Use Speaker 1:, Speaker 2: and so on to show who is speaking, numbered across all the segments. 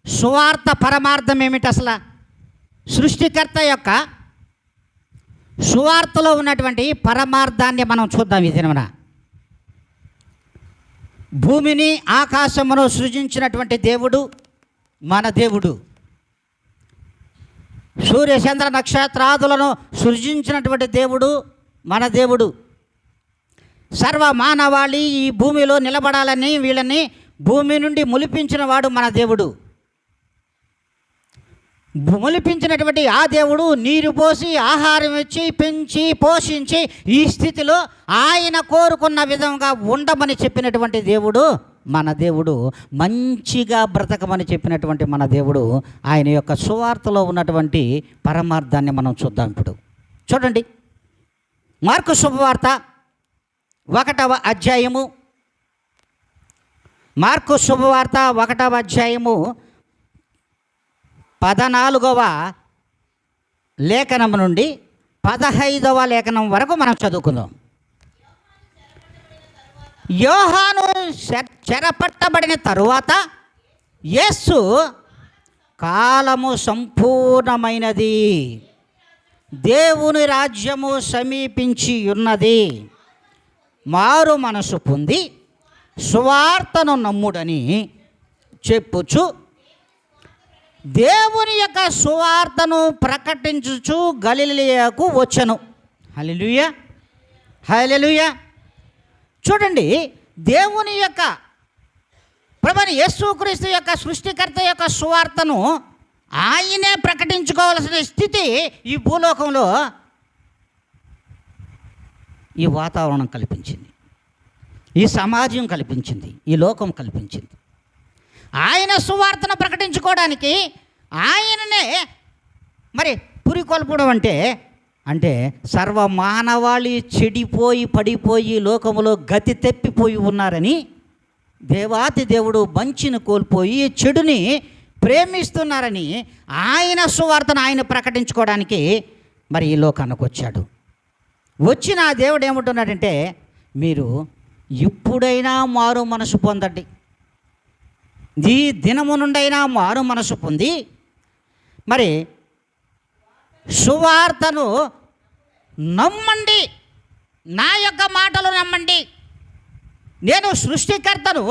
Speaker 1: సువార్త పరమార్థం ఏమిటి అసలు? సృష్టికర్త యొక్క సువార్తలో ఉన్నటువంటి పరమార్థాన్ని మనం చూద్దాం ఈ దినమున. భూమిని ఆకాశమును సృజించినటువంటి దేవుడు మన దేవుడు. సూర్యచంద్ర నక్షత్రాదులను సృజించినటువంటి దేవుడు మన దేవుడు. సర్వ మానవాళి ఈ భూమిలో నిలబడాలని వీళ్ళని భూమి నుండి మొలిపించిన వాడు మన దేవుడు. మొలిపించినటువంటి ఆ దేవుడు నీరు పోసి ఆహారం ఇచ్చి పెంచి పోషించి ఈ స్థితిలో ఆయన కోరుకున్న విధంగా ఉండమని చెప్పినటువంటి దేవుడు మన దేవుడు. మంచిగా బ్రతకమని చెప్పినటువంటి మన దేవుడు. ఆయన యొక్క సువార్తలో ఉన్నటువంటి పరమార్థాన్ని మనం చూద్దాం. ఇప్పుడు చూడండి, మార్కు శుభవార్త 1వ అధ్యాయము. మార్కు శుభవార్త 1వ అధ్యాయము 14వ లేఖనం నుండి 15వ లేఖనం వరకు మనం చదువుకుందాం. యోహాను చెరపట్టబడిన తరువాత యేసు కాలము సంపూర్ణమైనది, దేవుని రాజ్యము సమీపించి ఉన్నది, మారు మనసు పొంది సువార్తను నమ్ముడని చెప్పుచు దేవుని యొక్క సువార్తను ప్రకటించుచు గలిలయకు వచ్చెను. హల్లెలూయా, హల్లెలూయా. చూడండి, దేవుని యొక్క ప్రభువైన యేసుక్రీస్తు యొక్క సృష్టికర్త యొక్క సువార్తను ఆయనే ప్రకటించుకోవాల్సిన స్థితి ఈ భూలోకంలో ఈ వాతావరణం కల్పించింది, ఈ సమాజం కల్పించింది, ఈ లోకం కల్పించింది. ఆయన సువార్తను ప్రకటించుకోవడానికి ఆయననే మరి పురికొల్పడం అంటే సర్వ మానవాళి చెడిపోయి పడిపోయి లోకములో గతి తెప్పిపోయి ఉన్నారని, దేవాతి దేవుడు మంచిని కోల్పోయి చెడుని ప్రేమిస్తున్నారని ఆయన సువార్తను ఆయన ప్రకటించుకోవడానికి మరి ఈ లోకానికి వచ్చాడు. వచ్చిన ఆ దేవుడు ఏమంటున్నాడంటే, మీరు ఇప్పుడైనా మారు మనసు పొందండి, ఈ దినము నుండైనా మారు మనసు పొంది మరి సువార్తను నమ్మండి, నా యొక్క మాటలు నమ్మండి. నేను సృష్టికర్తను,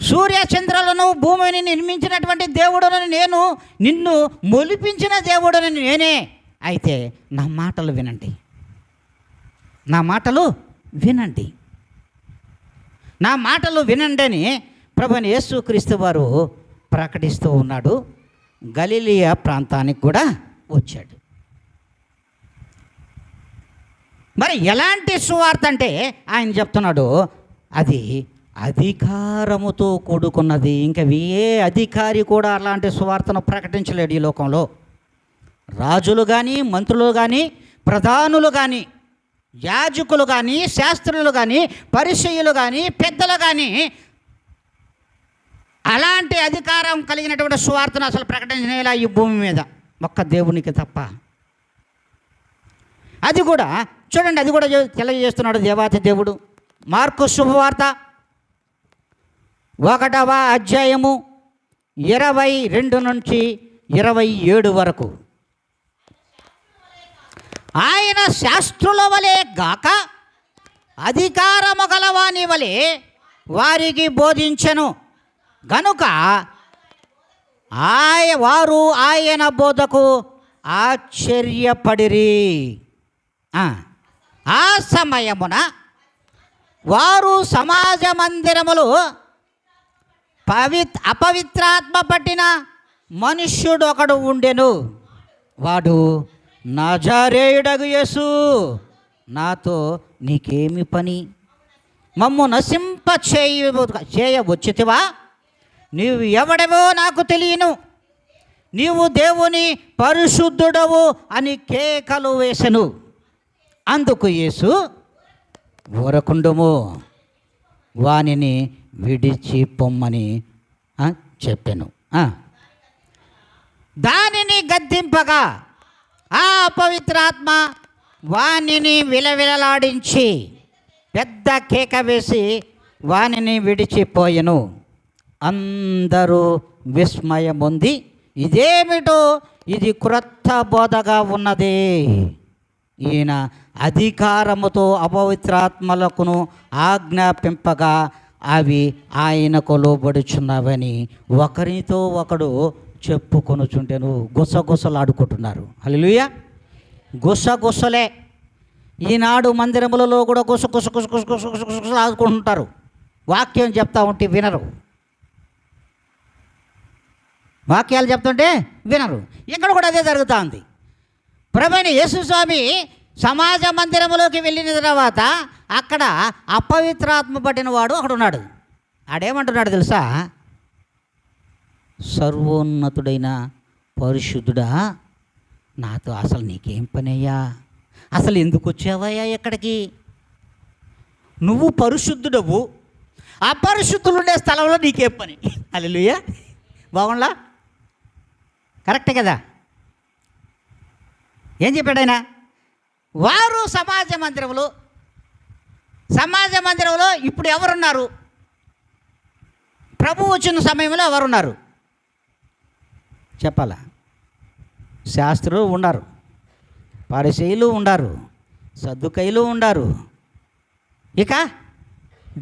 Speaker 1: సూర్యచంద్రులను భూమిని నిర్మించినటువంటి దేవుడని నేను, నిన్ను మొలిపించిన దేవుడని నేనే. అయితే నా మాటలు వినండి, నా మాటలు వినండి, నా మాటలు వినండి అని ప్రభువైన యేసుక్రీస్తు వారు ప్రకటిస్తూ ఉన్నాడు. గలిలయ ప్రాంతానికి కూడా వచ్చాడు. మరి ఎలాంటి సువార్త అంటే ఆయన చెప్తున్నాడు, అది అధికారముతో కూడుకున్నది. ఇంకా ఏ అధికారి కూడా అలాంటి సువార్తను ప్రకటించలేడు ఈ లోకంలో. రాజులు కానీ, మంత్రులు కానీ, ప్రధానులు కానీ, యాజకులు కానీ, శాస్త్రులు కానీ, పరిసయ్యులు కానీ, పెద్దలు కానీ అలాంటి అధికారం కలిగినటువంటి సువార్తను అసలు ప్రకటించనేలా ఈ భూమి మీద ఒక్క దేవునికి తప్ప. అది కూడా చూడండి, అది కూడా తెలియజేస్తున్నాడు దేవాతి దేవుడు. మార్కు శుభవార్త 1వ అధ్యాయము 22 నుంచి 27 వరకు. ఆయన శాస్త్రుల వలె గాక అధికారము గలవాని వలె వారికి బోధించెను గనుక వారు ఆయన బోధకు ఆశ్చర్యపడిరి. ఆ సమయమున వారు సమాజ మందిరములు అపవిత్రాత్మ పట్టిన మనుష్యుడు ఒకడు ఉండెను. వాడు, నజరేయుడగు యేసు, నాతో నీకేమి పని? మమ్ము నశింప చేయవచ్చితివా? నీవు ఎవడవో నాకు తెలియను, నీవు దేవుని పరిశుద్ధుడవు అని కేకలు వేసెను. అందుకు యేసు, ఊరకుండుము, వానిని విడిచి పొమ్మని చెప్పెను. దానిని గద్దింపగా ఆ అపవిత్రాత్మ వానిని విలవిలలాడించి పెద్ద కేక వేసి వానిని విడిచిపోయెను. అందరూ విస్మయముంది, ఇదేమిటో, ఇది క్రొత్త బోధగా ఉన్నదే. ఈయన అధికారముతో అపవిత్రాత్మలకును ఆజ్ఞాపింపగా అవి ఆయనకు లోబడుచున్నవని ఒకరితో ఒకడు చెప్పుకొనుచుంటెను. గుసగుసలాడుకుంటున్నారు. హల్లెలూయా. గుసగుసలే. ఈనాడు మందిరములలో కూడా గుసగుసలాడుకుంటుంటారు. వాక్యం చెప్తా ఉంటే వినరు. వాక్యాలు చెప్తుంటే వినరు. ఇక్కడ కూడా అదే జరుగుతూ ఉంది. ప్రభువైన యేసుస్వామి సమాజ మందిరములోకి వెళ్ళిన తర్వాత అక్కడ అపవిత్రాత్మ పట్టిన వాడు అక్కడ ఉన్నాడు. ఆడేమంటున్నాడు తెలుసా? సర్వోన్నతుడైన పరిశుద్ధుడా, నాతో అసలు నీకేం పనయ్యా? అసలు ఎందుకు వచ్చావయ్యా ఇక్కడికి? నువ్వు పరిశుద్ధుడవు, అపరిశుద్ధులు ఉండే స్థలంలో నీకేం పని? హల్లెలూయా. బాగుండా? కరెక్టే కదా? ఏం చెప్పాడు ఆయన? వారు సమాజ మందిరంలో ఇప్పుడు ఎవరున్నారు? ప్రభు వచ్చిన సమయంలో ఎవరున్నారు చెప్పాలా? శాస్త్రులు ఉన్నారు, పరిసయ్యులు ఉన్నారు, సద్దుకయ్యులు ఉన్నారు, ఇక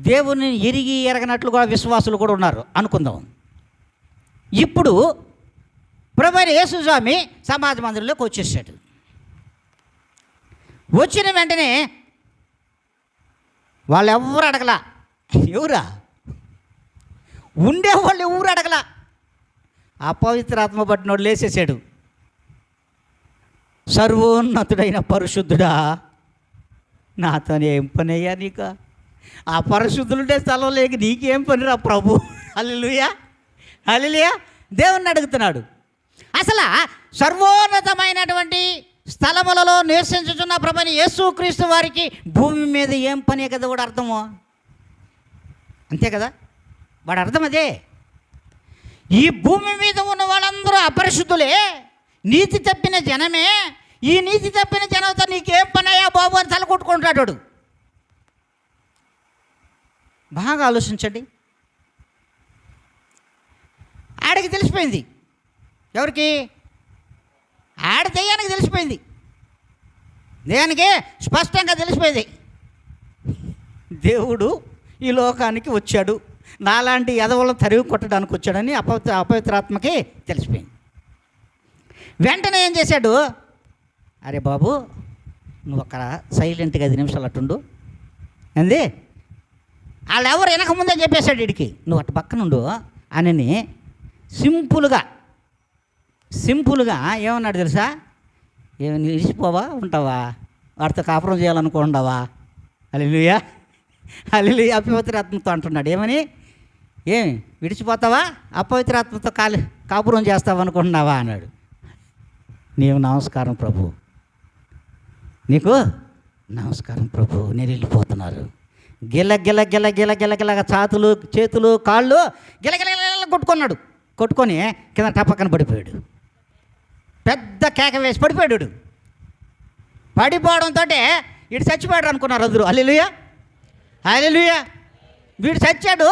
Speaker 1: దేవుని ఎరిగి ఎరగనట్లుగా విశ్వాసులు కూడా ఉన్నారు అనుకుందాం. ఇప్పుడు ప్రభువైన యేసుస్వామి సమాజ మందిరంలోకి వచ్చేసాడు. వచ్చిన వెంటనే వాళ్ళు ఎవరు అడగలా. ఎవరా? ఉండేవాళ్ళు ఎవరు అడగలా. అపవిత్రాత్మ పట్టినోడు లేచేసాడు. సర్వోన్నతుడైన పరిశుద్ధుడా, నాతోనే ఏం పని అయ్యా నీకు? ఆ పరిశుద్ధులుండే స్థలం లేక నీకేం పనిరా ప్రభు? హల్లెలూయా, హల్లెలూయా. దేవుణ్ణి అడుగుతున్నాడు. అసలు సర్వోన్నతమైనటువంటి స్థలములలో నివసించుచున్న ప్రభువైన యేసుక్రీస్తు వారికి భూమి మీద ఏం పని కదా వాడు అర్థము. అంతే కదా, వాడు అర్థం అదే. ఈ భూమి మీద ఉన్న వాళ్ళందరూ అపరిశుద్ధులే, నీతి తప్పిన జనమే. ఈ నీతి తప్పిన జనంతో నీకేం పనయ్యా బాబు అని తల కొట్టుకుంటాడు. బాగా ఆలోచించండి. ఆడికి తెలిసిపోయింది. ఎవరికి? ఆడ దెయ్యానికి తెలిసిపోయింది. దెయ్యానికి స్పష్టంగా తెలిసిపోయింది, దేవుడు ఈ లోకానికి వచ్చాడు, నాలాంటి ఎదవలను తరిగి కొట్టడానికి వచ్చాడని అపవిత్రాత్మకి తెలిసిపోయింది. వెంటనే ఏం చేశాడు? అరే బాబు, నువ్వు అక్కడ సైలెంట్గా 5 నిమిషాలు అట్టుండు అంది. వాళ్ళు ఎవరు వెనక ముందే చెప్పేశాడు వీడికి, నువ్వు అటు పక్కనుండు అని సింపుల్గా ఏమన్నాడు తెలుసా? ఏమని విడిచిపోవా, ఉంటావా, వాడితో కాపురం చేయాలనుకుంటావా? హల్లెలూయా, హల్లెలూయా. అపవిత్రాత్మతో అంటున్నాడు. ఏమని? ఏమి విడిచిపోతావా, అపవిత్రాత్మతో కాపురం చేస్తావా అనుకుంటున్నావా అన్నాడు. నీవు నమస్కారం ప్రభు, నీకు నమస్కారం ప్రభు, నేను వెళ్ళిపోతున్నారు. గిల గిల గిల గిల గిల గిలగా చేతులు కాళ్ళు గిలగిల కొట్టుకొని కింద టపక్కన పడిపోయాడు. పెద్ద కేక వేసి పడిపోయాడు. పడిపోవడంతో వీడు చచ్చిపోయాడు అనుకున్నారు అందరూ. హల్లెలూయా, హల్లెలూయా. వీడు చచ్చాడు,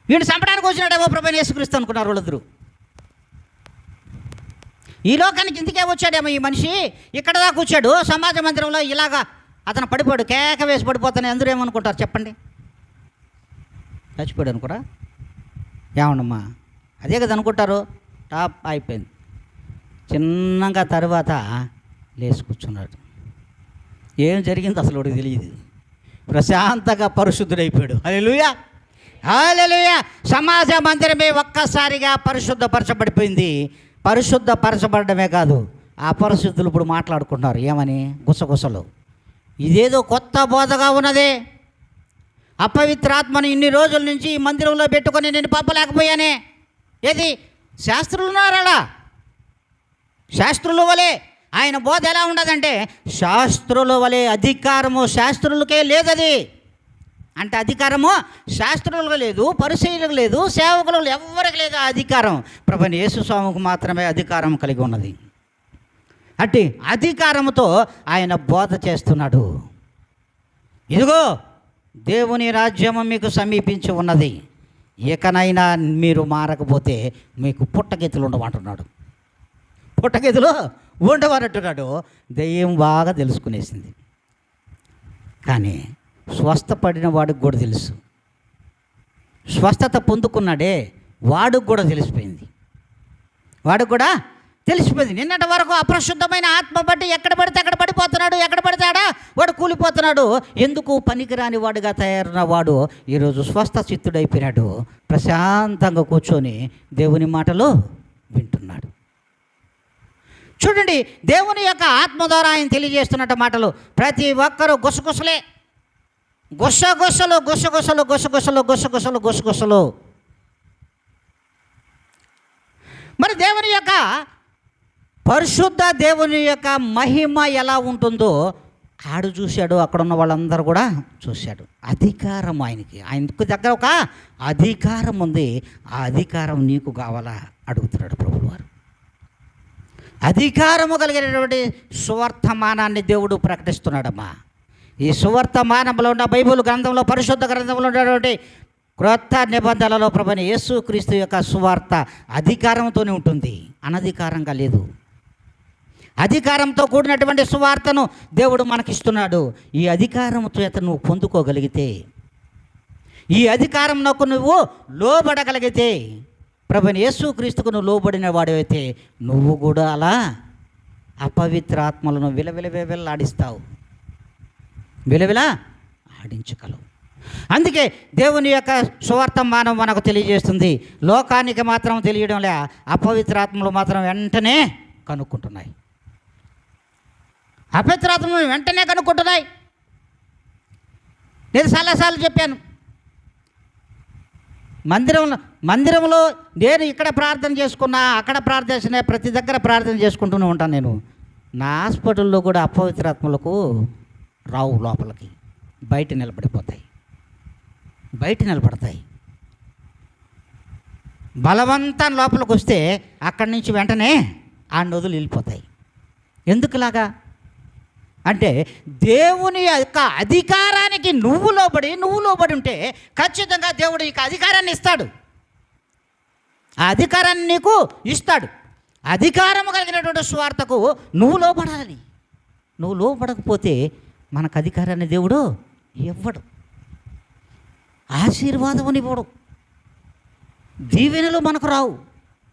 Speaker 1: వీడు చంపడానికి వచ్చినాడేమో ప్రభువైన యేసుక్రీస్తు అనుకున్నారు వాళ్ళందరూ. ఈ లోకానికి ఇందుకే వచ్చాడేమో ఈ మనిషి, ఇక్కడ దాకా వచ్చాడు. సమాజ మందిరంలో ఇలాగా అతను పడిపోయాడు, కేక వేసి పడిపోతాను. అందరూ ఏమనుకుంటారు చెప్పండి? చచ్చిపోయాడు అనుకోరా? ఏమన్నమ్మా, అదే కదా అనుకుంటారు. టాప్ అయిపోయింది. చిన్నగా తర్వాత లేచి కూర్చున్నాడు. ఏం జరిగింది అసలు వాడికి తెలియదు. ప్రశాంతంగా పరిశుద్ధుడైపోయాడు. హల్లెలూయా, హల్లెలూయా. సమాజ మందిరమే ఒక్కసారిగా పరిశుద్ధపరచబడిపోయింది. పరిశుద్ధపరచబడమే కాదు, ఆ పరిశుద్ధులు ఇప్పుడు మాట్లాడుకుంటున్నారు. ఏమని? గుసగుసలు. ఇదేదో కొత్త బోధగా ఉన్నదే. అపవిత్రాత్మను ఇన్ని రోజుల నుంచి ఈ మందిరంలో పెట్టుకొని నేను పంపలేకపోయానే. ఏది? శాస్త్రులు ఉన్నారా? శాస్త్రుల వలె ఆయన బోధ ఎలా ఉండదంటే, శాస్త్రుల వలె అధికారము శాస్త్రులకే లేదది. అంటే అధికారము శాస్త్రులకు లేదు, పరిసయ్యులకు లేదు, సేవకులకు ఎవరికి లేదు. ఆ అధికారం ప్రభువైన యేసుస్వామికి మాత్రమే అధికారం కలిగి ఉన్నది. అట్టి అధికారముతో ఆయన బోధ చేస్తున్నాడు. ఇదిగో దేవుని రాజ్యము మీకు సమీపించి ఉన్నది, ఇకనైనా మీరు మారకపోతే మీకు పుట్టగెతులు ఉండమంటున్నాడు. పుట్టగెతులు ఉండవనంటున్నాడు. దెయ్యం బాగా తెలుసుకునేసింది. కానీ స్వస్థపడిన వాడికి కూడా తెలుసు, స్వస్థత పొందుకున్నాడే వాడికి కూడా తెలిసిపోయింది. నిన్నటి వరకు అపరిశుద్ధమైన ఆత్మ బట్టి ఎక్కడ పడితే అక్కడ పడిపోతున్నాడు, ఎక్కడ పడితే ఆడ వాడు కూలిపోతున్నాడు. ఎందుకు పనికిరాని వాడుగా తయారైన వాడు ఈరోజు స్వస్థ చిత్తుడైపోయినాడు. ప్రశాంతంగా కూర్చొని దేవుని మాటలు వింటున్నాడు. చూడండి, దేవుని యొక్క ఆత్మ ద్వారా ఆయన తెలియజేస్తున్నట్టు మాటలు. ప్రతి ఒక్కరూ గుసగుసలే, గుసగుసలు. మరి దేవుని యొక్క పరిశుద్ధ దేవుని యొక్క మహిమ ఎలా ఉంటుందో ఆడు చూశాడు, అక్కడ ఉన్న వాళ్ళందరూ కూడా చూశాడు. అధికారం ఆయనకు దగ్గర ఒక అధికారం ఉంది. ఆ అధికారం నీకు కావాలా అడుగుతున్నాడు ప్రభువారు. అధికారము కలిగినటువంటి సువర్తమానాన్ని దేవుడు ప్రకటిస్తున్నాడమ్మా. ఈ సువర్తమానంలో ఉన్న బైబిల్ గ్రంథంలో, పరిశుద్ధ గ్రంథంలో ఉన్నటువంటి క్రొత్త నిబంధనలలో ప్రభువైన యేసుక్రీస్తు యొక్క సువార్త అధికారంతోనే ఉంటుంది, అనధికారంగా లేదు. అధికారంతో కూడినటువంటి సువార్తను దేవుడు మనకిస్తున్నాడు. ఈ అధికారం చేత నువ్వు పొందుకోగలిగితే, ఈ అధికారంలోకి నువ్వు లోబడగలిగితే, ప్రభువైన యేసుక్రీస్తుకు నువ్వు లోబడిన వాడివైతే నువ్వు కూడా అలా అపవిత్ర ఆత్మలను విలవిలాడిస్తావు, ఆడించగలవు. అందుకే దేవుని యొక్క సువర్తమానం మనకు తెలియజేస్తుంది. లోకానికి మాత్రం తెలియడంలే, అపవిత్రాత్మలు మాత్రం వెంటనే కనుక్కుంటున్నాయి. నేను చాలాసార్లు చెప్పాను, మందిరంలో నేను ఇక్కడ ప్రార్థన చేసుకున్నా, అక్కడ ప్రార్థన, ప్రతి దగ్గర ప్రార్థన చేసుకుంటూనే ఉంటాను. నేను నా హాస్పిటల్లో కూడా అపవిత్రాత్మలకు రావు, లోపలికి బయట నిలబడతాయి. బలవంతం లోపలికి వస్తే అక్కడి నుంచి వెంటనే ఆ నదులు వెళ్ళిపోతాయి. ఎందుకులాగా అంటే దేవుని యొక్క అధికారానికి నువ్వు లోబడి ఉంటే ఖచ్చితంగా దేవుడు ఇక అధికారాన్ని ఇస్తాడు. ఆ అధికారాన్ని నీకు ఇస్తాడు. అధికారము కలిగినటువంటి స్వార్థకు నువ్వు లోబడాలి. నువ్వు లోబడకపోతే మనకు అధికారాన్ని దేవుడు ఇవ్వడు, ఆశీర్వాదమునివ్వడు, దీవెనలు మనకు రావు.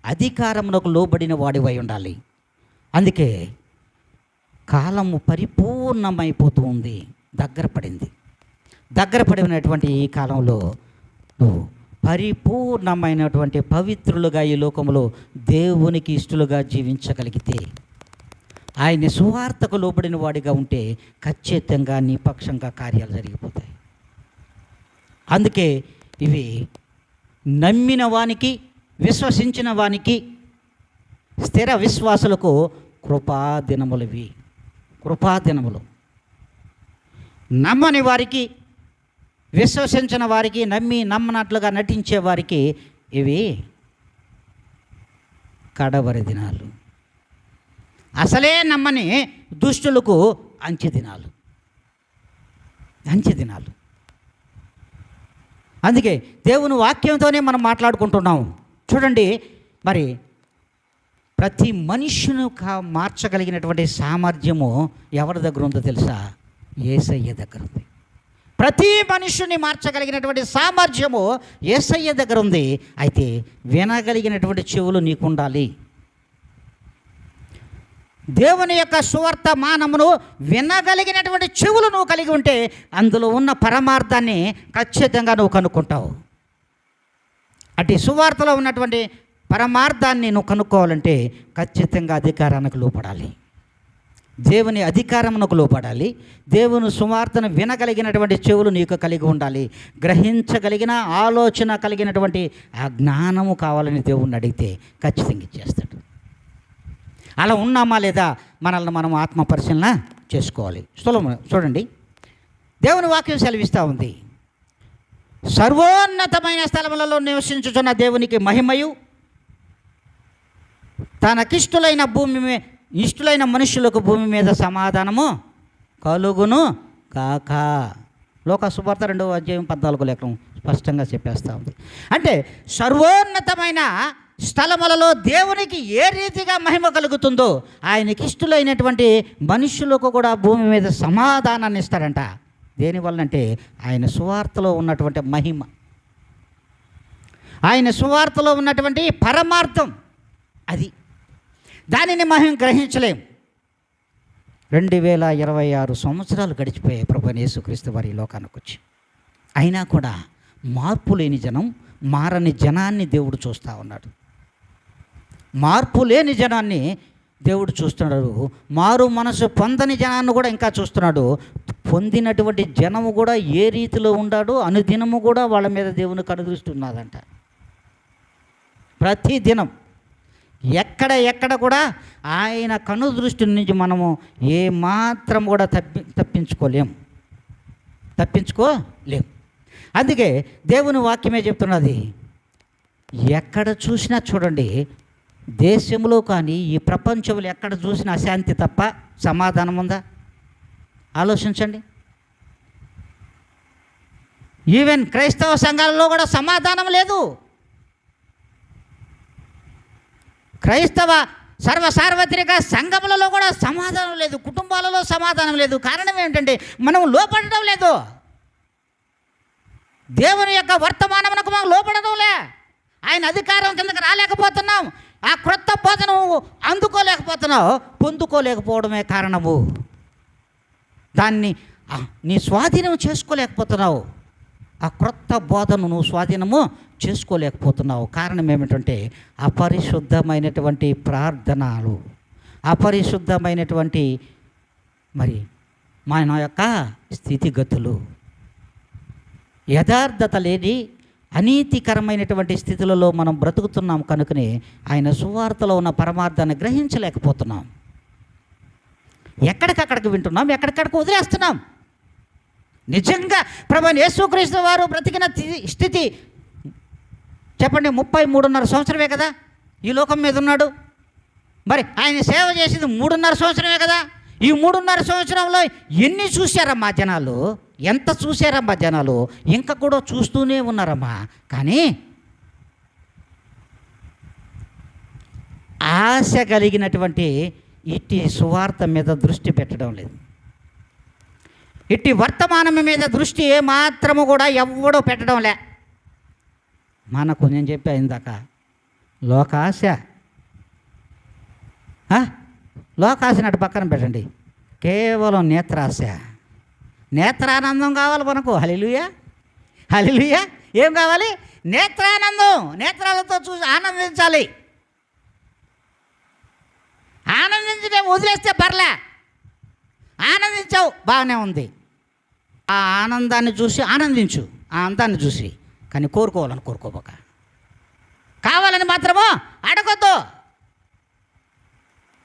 Speaker 1: అధికారమునకు లోబడిన వాడివై ఉండాలి. అందుకే కాలము పరిపూర్ణమైపోతూ ఉంది, దగ్గర పడినటువంటి ఈ కాలంలో నువ్వు పరిపూర్ణమైనటువంటి పవిత్రులుగా ఈ లోకంలో దేవునికి ఇష్టలుగా జీవించగలిగితే, ఆయన సువార్తకు లోబడిన వాడిగా ఉంటే ఖచ్చితంగా నీ పక్షంగా కార్యాలు జరిగిపోతాయి. అందుకే ఇవి నమ్మిన వానికి, విశ్వసించిన వానికి, స్థిర విశ్వాసులకు కృపాదినములు. నమ్మని వారికి, విశ్వసించిన వారికి, నమ్మనట్లుగా నటించే వారికి ఇవి కడవరి దినాలు. అసలే నమ్మని దుష్టులకు అంచె దినాలు. అందుకే దేవుని వాక్యంతోనే మనం మాట్లాడుకుంటున్నాం. చూడండి, మరి ప్రతి మనుష్యును మార్చగలిగినటువంటి సామర్థ్యము ఎవరి దగ్గర ఉందో తెలుసా? యేసయ్య దగ్గర ఉంది. ప్రతి మనుష్యుని మార్చగలిగినటువంటి సామర్థ్యము యేసయ్య దగ్గర ఉంది. అయితే వినగలిగినటువంటి చెవులు నీకు ఉండాలి. దేవుని యొక్క సువర్తమానమును వినగలిగినటువంటి చెవులు నువ్వు కలిగి ఉంటే అందులో ఉన్న పరమార్థాన్ని ఖచ్చితంగా నువ్వు కనుక్కుంటావు. అటు సువార్తలో ఉన్నటువంటి పరమార్థాన్ని నువ్వు కనుక్కోవాలంటే ఖచ్చితంగా అధికారానికి లోపడాలి, దేవుని అధికారమునకు లోపడాలి. దేవుని సువార్తను వినగలిగినటువంటి చెవులు నీకు కలిగి ఉండాలి. గ్రహించగలిగిన ఆలోచన కలిగినటువంటి ఆ జ్ఞానము కావాలని దేవుణ్ణి అడిగితే ఖచ్చితంగా ఇచ్చేస్తాడు. అలా ఉన్నామా లేదా మనల్ని మనం ఆత్మ పరిశీలన చేసుకోవాలి. చూడండి, దేవుని వాక్యం సెలవిస్తూ ఉంది, సర్వోన్నతమైన స్థలములలో నివసించుచున్న దేవునికి మహిమయు, ఇష్టులైన మనుషులకు భూమి మీద సమాధానము కలుగును కాక. లోకా సువార్త 2వ అధ్యాయం 14 లేఖనం స్పష్టంగా చెప్పేస్తూ ఉంది. అంటే సర్వోన్నతమైన స్థలములలో దేవునికి ఏ రీతిగా మహిమ కలుగుతుందో ఆయనకి ఇష్టలైనటువంటి మనుషులకు కూడా భూమి మీద సమాధానాన్ని ఇస్తాడంట. దేనివల్లంటే ఆయన సువార్తలో ఉన్నటువంటి మహిమ, ఆయన సువార్తలో ఉన్నటువంటి పరమార్థం, అది దానిని మనం గ్రహించలేం. 2026 సంవత్సరాలు గడిచిపోయాయి ప్రభువైన యేసుక్రీస్తు వారి లోకానికి వచ్చి. అయినా కూడా మార్పు లేని జనం, మారని జనాన్ని దేవుడు చూస్తూ ఉన్నాడు. మార్పు లేని జనాన్ని దేవుడు చూస్తున్నాడు. మారు మనసు పొందని జనాన్ని కూడా ఇంకా చూస్తున్నాడు. పొందినటువంటి జనము కూడా ఏ రీతిలో ఉండాడో అనుదినము కూడా వాళ్ళ మీద దేవుని కనుదృష్టి ఉన్నదంట. ప్రతి దినం ఎక్కడ కూడా ఆయన కనుదృష్టి నుంచి మనము ఏమాత్రం కూడా తప్పించుకోలేం. అందుకే దేవుని వాక్యమే చెప్తున్నది, ఎక్కడ చూసినా చూడండి, దేశంలో కానీ ఈ ప్రపంచంలో ఎక్కడ చూసినా అశాంతి తప్ప సమాధానం ఉందా? ఆలోచించండి. ఈవెన్ క్రైస్తవ సంఘాలలో కూడా సమాధానం లేదు. క్రైస్తవ సార్వత్రిక సంఘములలో కూడా సమాధానం లేదు, కుటుంబాలలో సమాధానం లేదు. కారణం ఏమిటంటే మనం లోపడడం లేదు. దేవుని యొక్క వర్తమానమునకు మనం లోపడడంలే. ఆయన అధికారం కిందకి రాలేకపోతున్నాం. ఆ క్రొత్త బోధను అందుకోలేకపోతున్నావు, పొందుకోలేకపోవడమే కారణము. దాన్ని నీ స్వాధీనం చేసుకోలేకపోతున్నావు. ఆ క్రొత్త బోధను నువ్వు స్వాధీనము చేసుకోలేకపోతున్నావు. కారణం ఏమిటంటే అపరిశుద్ధమైనటువంటి ప్రార్థనలు, అపరిశుద్ధమైనటువంటి మరి మన యొక్క స్థితిగతులు, యథార్థత లేని అనీతికరమైనటువంటి స్థితులలో మనం బ్రతుకుతున్నాం. కనుకనే ఆయన సువార్తలో ఉన్న పరమార్థాన్ని గ్రహించలేకపోతున్నాం. ఎక్కడికక్కడికి వింటున్నాం, ఎక్కడికక్కడికి వదిలేస్తున్నాం. నిజంగా ప్రభువైన యేసుక్రీస్తు వారు బ్రతికిన స్థితి చెప్పండి, 33.5 సంవత్సరమే కదా ఈ లోకం మీద ఉన్నాడు. మరి ఆయన సేవ చేసింది 3.5 సంవత్సరమే కదా. ఈ 3.5 సంవత్సరంలో ఎన్ని చూశారమ్మా జనాలు, ఎంత చూశారమ్మా జనాలు, ఇంకా కూడా చూస్తూనే ఉన్నారమ్మా. కానీ ఆశ కలిగినటువంటి ఇట్టి సువార్త మీద దృష్టి పెట్టడం లేదు. ఇట్టి వర్తమానం మీద దృష్టి ఏమాత్రము కూడా ఎవడో పెట్టడం లే. మనకు నేను చెప్పా ఇందాక, లోకాశ లోకాశనట్టు పక్కన పెట్టండి. కేవలం నేత్రాశ, నేత్రానందం కావాలి మనకు. హల్లెలూయా, హల్లెలూయా. ఏం కావాలి? నేత్రానందం. నేత్రాలతో చూసి ఆనందించాలి. ఆనందించడం వదిలేస్తే పర్లే. ఆనందించావు, బాగానే ఉంది. ఆ ఆనందాన్ని చూసి ఆనందించు, ఆ అందాన్ని చూసి. కానీ కోరుకోబోక, కావాలని మాత్రమో అడగొద్దు.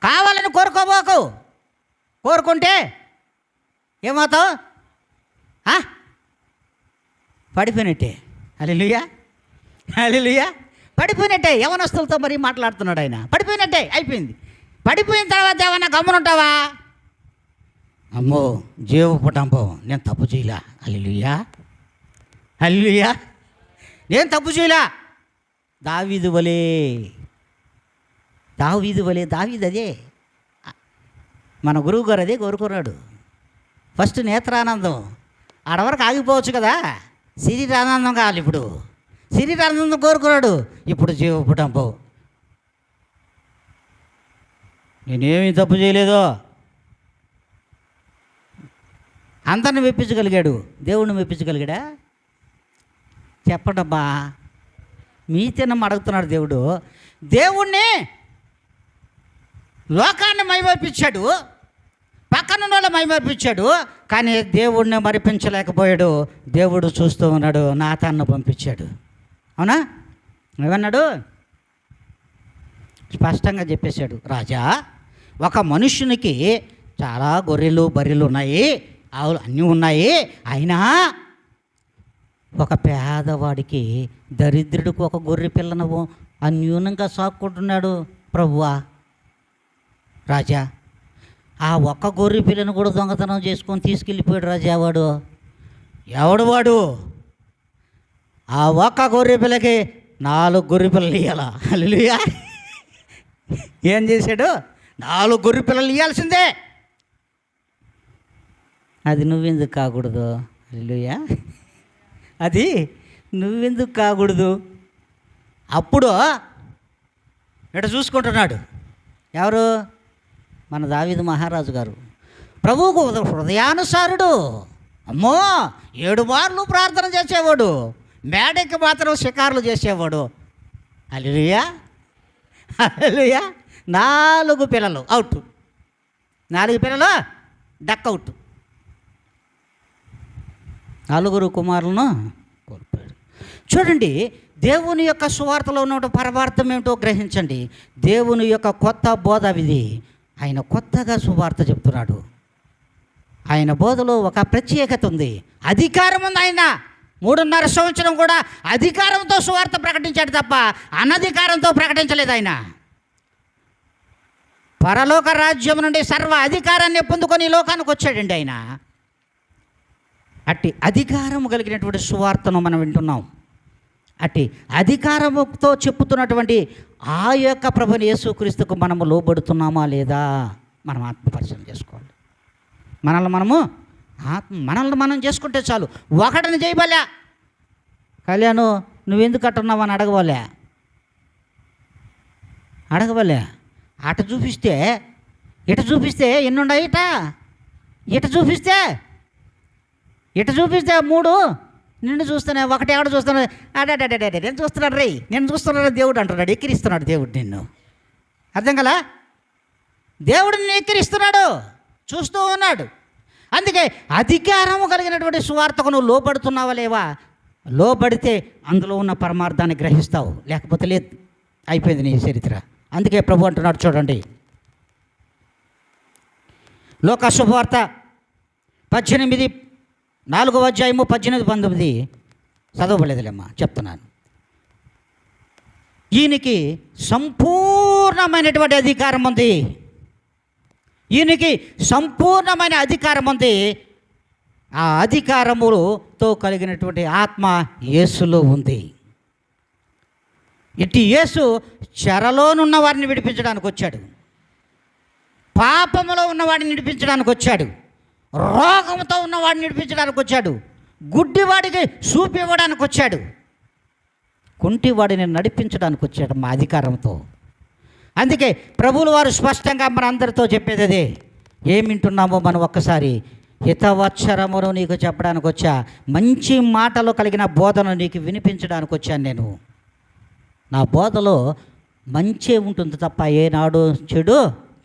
Speaker 1: కావాలని కోరుకోబోకు. కోరుకుంటే ఏమవుతావు? పడిపోయినట్టే. హల్లెలూయా, హల్లెలూయా. పడిపోయినట్టే. యవనస్తులతో మరీ మాట్లాడుతున్నాడు ఆయన. పడిపోయినట్టే, అయిపోయింది. పడిపోయిన తర్వాత ఏమన్నా గమ్మునుంటావా? అమ్మో జీవపుటంపం, నేను తప్పు చేయలా. హల్లెలూయా, హల్లెలూయా. నేను తప్పు చేయలా. దావీదు వలే దావీదు అదే మన గురువు గారు అదే కోరుకున్నాడు. ఫస్ట్ నేత్రానందం, ఆడవరకు ఆగిపోవచ్చు కదా. శరీరానందం కావాలి. ఇప్పుడు శరీరానందం కోరుకున్నాడు, ఇప్పుడు జీవపుటంపం. నేనేమీ తప్పు చేయలేదో. అందరిని మెప్పించగలిగాడు, దేవుణ్ణి మెప్పించగలిగాడా? చెప్పండమ్మా. మీ తిన్నమ్మ అడుగుతున్నాడు దేవుడు. దేవుణ్ణి, లోకాన్ని మైమర్పించాడు, పక్కన వాళ్ళు మైమర్పించాడు, కానీ దేవుణ్ణి మరిపించలేకపోయాడు. దేవుడు చూస్తూ ఉన్నాడు, నాతాన్ను పంపించాడు. అవునా? ఏమన్నాడు? స్పష్టంగా చెప్పేశాడు, రాజా, ఒక మనుష్యునికి చాలా గొర్రెలు బర్రెలు ఉన్నాయి, ఆవులు అన్నీ ఉన్నాయి. అయినా ఒక పేదవాడికి, దరిద్రుడికి ఒక గొర్రె పిల్లను అన్యూనంగా సాక్కుంటున్నాడు ప్రభువా. రాజా, ఆ ఒక్క గొర్రె పిల్లను కూడా దొంగతనం చేసుకొని తీసుకెళ్ళిపోయాడు రాజా వాడు. ఎవడు వాడు? ఆ ఒక్క గొర్రె పిల్లకి 4 గొర్రె పిల్లలు ఇవ్వాల. హల్లెలూయా. ఏం చేశాడు? 4 గొర్రె పిల్లలు ఇవ్వాల్సిందే. అది నువ్వెందుకు కాకూడదు? హల్లెలూయా. అది నువ్వెందుకు కాకూడదు? అప్పుడు ఇట చూసుకుంటున్నాడు ఎవరు? మన దావీదు మహారాజు గారు. ప్రభువుకు హృదయానుసారుడు. అమ్మో 7 మార్లు ప్రార్థన చేసేవాడు, మేడకి మాత్రం షికారులు చేసేవాడు. హల్లెలూయా. హల్లెలూయా. 4 పిల్లలు అవుట్, 4 పిల్లలు డక్అవుట్, 4 కుమారులను కోల్పోయాడు. చూడండి, దేవుని యొక్క సువార్తలో ఉన్న పరమార్థం ఏమిటో గ్రహించండి. దేవుని యొక్క కొత్త బోధ ఇది. ఆయన కొత్తగా సువార్త చెప్తున్నాడు. ఆయన బోధలో ఒక ప్రత్యేకత ఉంది, అధికారం ఉంది. ఆయన 3.5 సంవత్సరం కూడా అధికారంతో సువార్త ప్రకటించాడు తప్ప అనధికారంతో ప్రకటించలేదు. ఆయన పరలోక రాజ్యం నుండి సర్వ అధికారాన్ని పొందుకొని ఈ లోకానికి వచ్చాడండి ఆయన. అట్టి అధికారం కలిగినటువంటి సువార్తను మనం వింటున్నాం. అట్టి అధికారముతో చెప్పుతున్నటువంటి ఆ యొక్క ప్రభుని యేసుక్రీస్తుకు మనము లోబడుతున్నామా లేదా మనం ఆత్మపరిశీలన చేసుకోవాలి. మనల్ని మనం చేసుకుంటే చాలు. ఒకటిని చేయబలే, కళ్యాణ్ నువ్వెందుకు అట్టున్నావు అని అడగబలే. అట చూపిస్తే ఇట చూపిస్తే ఎన్ని ఉన్నాయి? ఇట చూపిస్తే 3 నిన్ను చూస్తున్నా, ఒకటి ఎవడ చూస్తున్నా, నేను చూస్తున్నాడు రే, నేను చూస్తున్నాడు దేవుడు అంటున్నాడు. ఎక్కిరిస్తున్నాడు దేవుడు నిన్ను. అర్థం కదా? దేవుడు నిన్ను ఎక్కిరిస్తున్నాడు, చూస్తూ ఉన్నాడు. అందుకే అధికారము కలిగినటువంటి సువార్తకు నువ్వు లోబడుతున్నావా లేవా? లోబడితే అందులో ఉన్న పరమార్థాన్ని గ్రహిస్తావు, లేకపోతే లేదు, అయిపోయింది నీ చరిత్ర. అందుకే ప్రభు అంటున్నాడు చూడండి, లోకా శుభవార్త 18 4వ అధ్యాయము 18, 19 చదవబడలేదులేమ్మా, చెప్తున్నాను. ఈయనకి సంపూర్ణమైనటువంటి అధికారం ఉంది. ఈయనకి సంపూర్ణమైన అధికారం ఉంది. ఆ అధికారముతో కలిగినటువంటి ఆత్మ యేసులో ఉంది. ఇటు యేసు చెరలోనున్న వారిని విడిపించడానికి వచ్చాడు, పాపములో ఉన్నవాడిని విడిపించడానికి వచ్చాడు, రోగంతో ఉన్నవాడిని విడిపించడానికి వచ్చాడు, గుడ్డివాడికి చూపు ఇవ్వడానికి వచ్చాడు, కుంటివాడిని నడిపించడానికి వచ్చాడు మా అధికారంతో. అందుకే ప్రభువుల వారు స్పష్టంగా మన అందరితో చెప్పేది అదే. ఏమింటున్నామో మనం ఒక్కసారి, హితవత్సరమును నీకు చెప్పడానికి వచ్చా, మంచి మాటలు కలిగిన బోధన నీకు వినిపించడానికి వచ్చాను నేను. నా బోధలో మంచే ఉంటుంది తప్ప ఏనాడు చెడు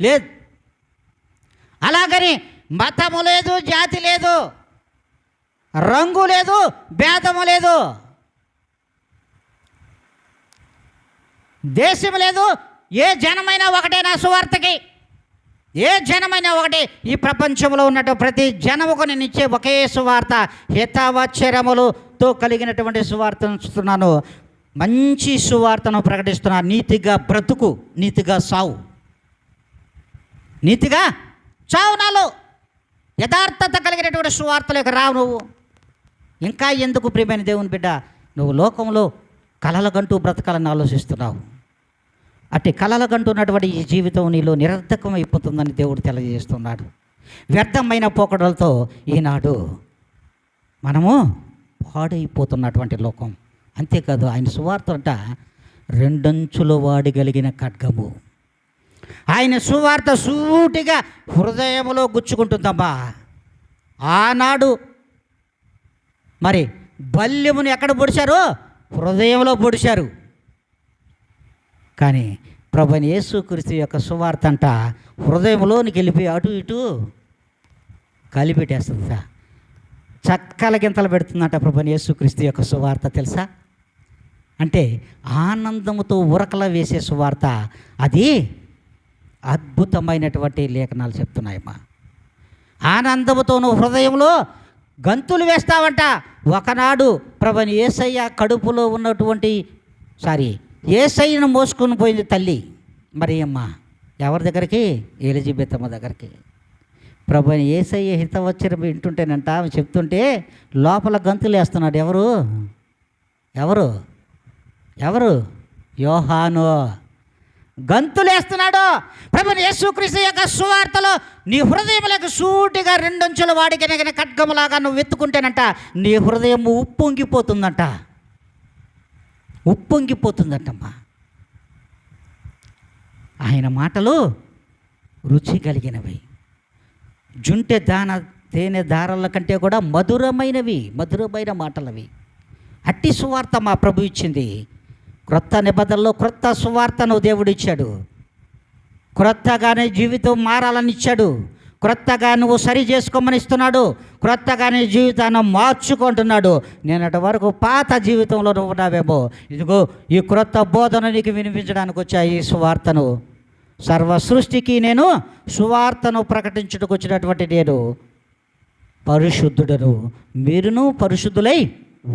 Speaker 1: లేదు. అలాగని మతము లేదు, జాతి లేదు, రంగు లేదు, భేదము లేదు, దేశం లేదు. ఏ జనమైనా ఒకటే నా సువార్తకి, ఏ జనమైనా ఒకటే. ఈ ప్రపంచంలో ఉన్నట్టు ప్రతి జనముకు నేను ఇచ్చే ఒకే సువార్త, హితవత్సరములతో కలిగినటువంటి సువార్తను చూస్తున్నాను. మంచి సువార్తను ప్రకటిస్తున్నాను. నీతిగా బ్రతుకు, నీతిగా సావు, నీతిగా చావు. నాలో యథార్థత కలిగినటువంటి సువార్తలకు రావు నువ్వు. ఇంకా ఎందుకు ప్రియమైన దేవుని బిడ్డ, నువ్వు లోకంలో కలలగంటూ బ్రతకాలని ఆలోచిస్తున్నావు. అట్టి కలలగంటున్నటువంటి ఈ జీవితం నీలో నిరర్ధకం అయిపోతుందని దేవుడు తెలియజేస్తున్నాడు. వ్యర్థమైన పోకడలతో ఈనాడు మనము పాడైపోతున్నటువంటి లోకం. అంతేకాదు, ఆయన సువార్త అంట 2 అంచుల వాడగలిగిన ఖడ్గము. ఆయన సువార్త సూటిగా హృదయంలో గుచ్చుకుంటుందమ్మా. ఆనాడు మరి బల్యమును ఎక్కడ పొడిచారు? హృదయంలో పొడిచారు. కానీ ప్రభువైన యేసుక్రీస్తు యొక్క సువార్త అంట హృదయంలోనికి వెళ్ళిపోయి అటు ఇటు కలిపెట్టేస్తుంది. చక్కల గింతలు పెడుతుందంట ప్రభువైన యేసుక్రీస్తు యొక్క సువార్త. తెలుసా? అంటే ఆనందముతో ఉరకల వేసే సువార్త. అది అద్భుతమైనటువంటి లేఖనాలు చెప్తున్నాయమ్మా. ఆనందముతో నువ్వు హృదయంలో గంతులు వేస్తావంట. ఒకనాడు ప్రభువైన యేసయ్య కడుపులో ఉన్నటువంటి యేసయ్యను మోసుకొని పోయింది తల్లి మరియమ్మ. ఎవరి దగ్గరికి? ఎలిజబెత్ అమ్మ దగ్గరికి. ప్రభు యేసయ్య హితవచనం వింటుంటేనంట ఆమె చెప్తుంటే లోపల గంతులు వేస్తున్నాడు. ఎవరు ఎవరు ఎవరు యోహాను గంతులేస్తున్నాడు. ప్రభుని యేసుక్రీస్తు యొక్క సువార్తలో నీ హృదయంలోకి సూటిగా రెండంచుల వాడికి ఖడ్గములాగా నువ్వు వెతుకుంటేనంట నీ హృదయం ఉప్పొంగిపోతుందంటమ్మా. ఆయన మాటలు రుచి కలిగినవి, జుంటె తేనె దారాల కంటే కూడా మధురమైన మాటలవి. అట్టి సువార్త మా ప్రభు ఇచ్చింది. క్రొత్త నిబంధనలో క్రొత్త సువార్తను దేవుడిచ్చాడు. క్రొత్తగానే జీవితం మారాలని ఇచ్చాడు. క్రొత్తగా నువ్వు సరి చేసుకోమని ఇస్తున్నాడు. క్రొత్తగానే జీవితాన్ని మార్చుకుంటున్నాడు. నేనటి వరకు పాత జీవితంలో నువ్వు ఉన్నావేమో, ఇదిగో ఈ క్రొత్త బోధన నీకు వినిపించడానికి వచ్చా. ఈ సువార్తను సర్వ సృష్టికి నేను సువార్తను ప్రకటించుటకు వచ్చినటువంటి నేను పరిశుద్ధుడను, మీరును పరిశుద్ధులై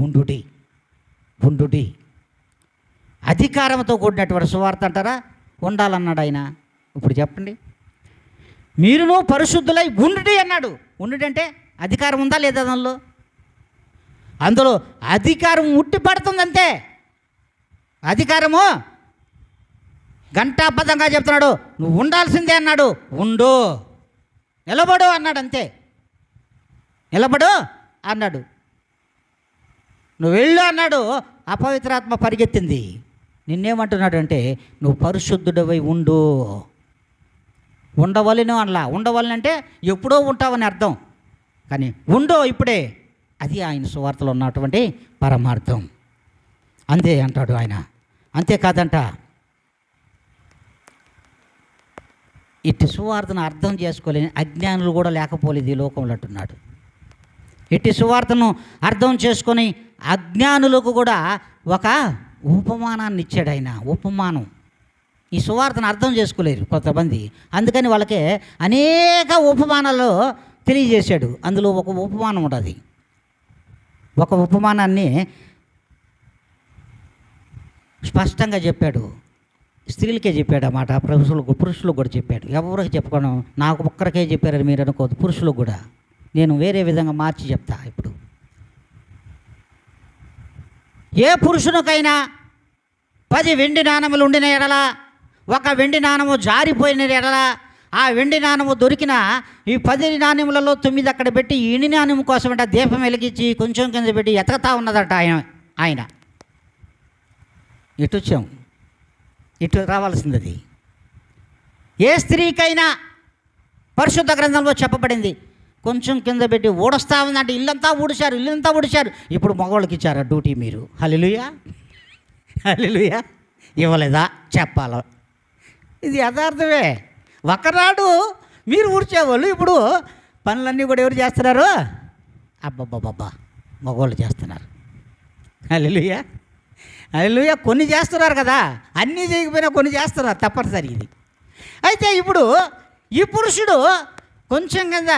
Speaker 1: ఉండుడి. అధికారంతో కూడినటువంటి సువార్త అంటారా? ఉండాలన్నాడు ఆయన. ఇప్పుడు చెప్పండి, మీరును పరిశుద్ధులై ఉండుడి అన్నాడు. ఉండుడి అంటే అధికారం ఉందా లేదా? అందులో అధికారం ఉట్టి పడుతుందంతే. అధికారము ఘంటాబద్ధంగా చెప్తున్నాడు, నువ్వు ఉండాల్సిందే అన్నాడు. ఉండు, నిలబడు అన్నాడు. అంతే, నిలబడు అన్నాడు. నువ్వు వెళ్ళు అన్నాడు. అపవిత్రాత్మ పరిగెత్తింది. నిన్నేమంటున్నాడు అంటే నువ్వు పరిశుద్ధుడివై ఉండవలను అనలా. ఉండవలనంటే ఎప్పుడో ఉంటావని అర్థం, కానీ ఉండు ఇప్పుడే. అది ఆయన సువార్తలో ఉన్నటువంటి పరమార్థం. అంతే అంటాడు ఆయన. అంతేకాదంట, ఇట్టి సువార్తను అర్థం చేసుకోలేని అజ్ఞానులు కూడా లేకపోలేదు ఈ లోకంలో అంటున్నాడు. ఇట్టి సువార్తను అర్థం చేసుకొని అజ్ఞానులకు కూడా ఒక ఉపమానాన్ని ఇచ్చాడు ఆయన. ఉపమానం. ఈ సువార్తను అర్థం చేసుకోలేరు కొంతమంది, అందుకని వాళ్ళకే అనేక ఉపమానాలు తెలియజేశాడు. అందులో ఒక ఉపమానం ఉంటుంది. ఒక ఉపమానాన్ని స్పష్టంగా చెప్పాడు. స్త్రీలకే చెప్పాడు అన్నమాట. పురుషులకు కూడా చెప్పాడు. ఎవరికి చెప్పకుండా నాకు ఒక్కరికే చెప్పారని మీరు అనుకోవద్దు, పురుషులకు కూడా. నేను వేరే విధంగా మార్చి చెప్తా. ఇప్పుడు ఏ పురుషునికైనా 10 వెండి నాణములు ఉండిన ఎడల, ఒక వెండి నాణము జారిపోయిన ఎడల, ఆ వెండి నాణము దొరికిన ఈ 10 నాణ్యములలో 9 అక్కడ పెట్టి ఈ నాణ్యం కోసం అంటే దీపం వెలిగించి కొంచెం కింద పెట్టి ఎతకతా ఉన్నదట ఆయన. ఇటు వచ్చాం, ఇటు రావాల్సింది. అది ఏ స్త్రీకైనా పరిశుద్ధ గ్రంథంలో చెప్పబడింది. కొంచెం కింద పెట్టి ఊడస్తా ఉందంటే ఇల్లంతా ఊడిచారు. ఇప్పుడు మగవాళ్ళకి ఇచ్చారా డ్యూటీ? మీరు హల్లెలూయా ఇవ్వలేదా? చెప్పాలి. ఇది యథార్థమే. ఒకనాడు మీరు ఊడ్చేవాళ్ళు, ఇప్పుడు పనులన్నీ కూడా ఎవరు చేస్తున్నారు? అబ్బబ్బబ్బా, మగవాళ్ళు చేస్తున్నారు. హల్లెలూయా కొన్ని చేస్తున్నారు కదా, అన్నీ చేయకపోయినా కొన్ని చేస్తున్నారు తప్పనిసరి. ఇది అయితే ఇప్పుడు ఈ పురుషుడు కొంచెం కింద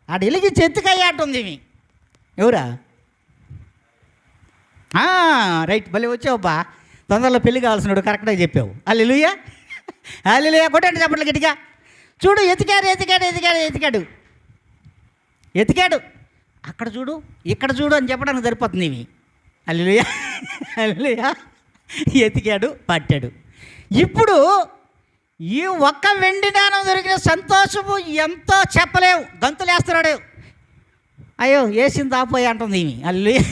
Speaker 1: ఆడ ఎలిగి చెత్తుకయ్యాటుంది. ఇవి ఎవరా? రైట్, భలే వచ్చావుబ్బా, తొందరలో పెళ్ళి కావాల్సినాడు, కరెక్ట్గా చెప్పావు. హల్లెలూయా కొట్టండి చెప్పట్లు గట్టిగా. చూడు, ఎతికాడు. అక్కడ చూడు, ఇక్కడ చూడు అని చెప్పడానికి సరిపోతుంది ఇవి. హల్లెలూయా ఎతికాడు, పట్టాడు. ఇప్పుడు ఈ ఒక్క వెండి నాణం దొరికిన సంతోషము ఎంతో చెప్పలేవు. గంతులేస్తున్నాడు. అయ్యో వేసింది ఆపోయి అంటుంది ఇవి. హల్లెలూయా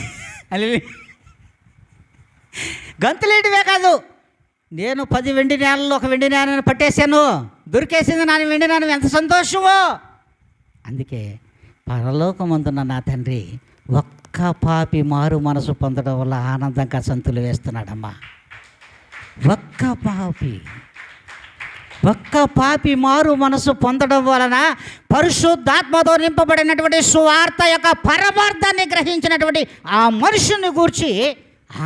Speaker 1: గంతులేటివే కాదు, నేను 10 వెండి నాణాలలో ఒక వెండి నాణాన్ని పట్టేశాను, దొరికేసింది నా వెండి నాణం, ఎంత సంతోషమో. అందుకే పరలోకమందున్న నా తండ్రి ఒక్క పాపి మారు మనసు పొందడం వల్ల ఆనందంగా సంతులు వేస్తున్నాడమ్మా. ఒక్క పాపి మారు మనసు పొందడం వలన పరిశుద్ధాత్మతో నింపబడినటువంటి సువార్త యొక్క పరమార్థాన్ని గ్రహించినటువంటి ఆ మనుషుని గూర్చి